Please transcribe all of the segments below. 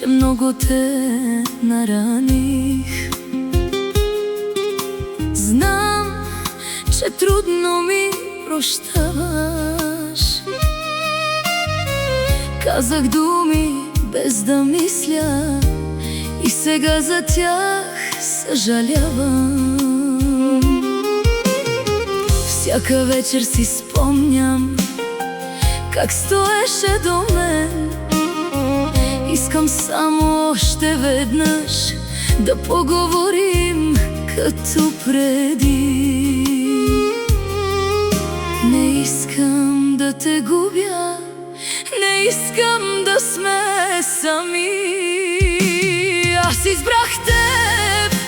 че много те нараних. Знам, че трудно ми прощаваш. Казах думи без да мисля и сега за тях съжалявам. Всяка вечер си спомням как стоеше до мен. Искам само още веднъж да поговорим като преди. Не искам да те губя, не искам да сме сами. Аз избрах теб,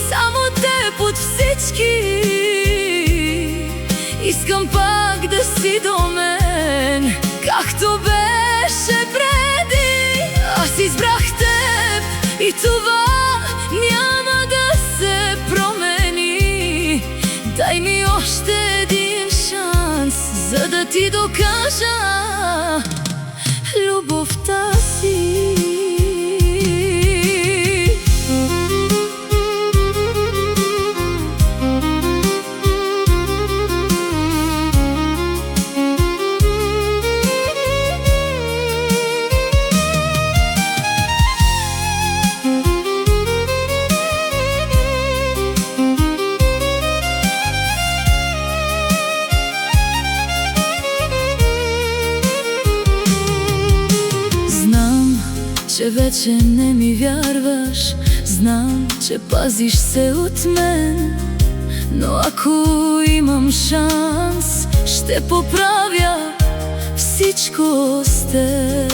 само теб от всички. Искам пак да си до мен, както беше преди. Аз избрах теб и това няма да се промени. Дай ми още един шанс, за да ти докажа любовта си. Че вече не ми вярваш, знам, че пазиш се от мен. Но ако имам шанс, ще поправя всичко с теб.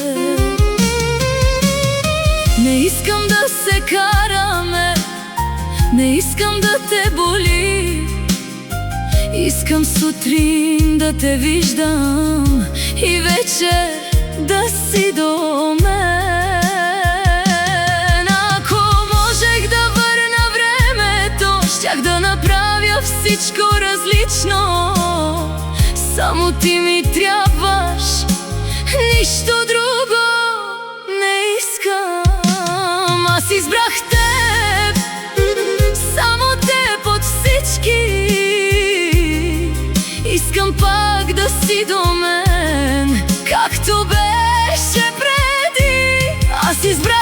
Не искам да се караме, не искам да те боли. Искам сутрин да те виждам и вечер да си до мен. Щях да направя всичко различно. Само ти ми трябваш, нищо друго не искам. Аз избрах теб, само теб от всички. Искам пак да си до мен, както беше преди. Аз избрах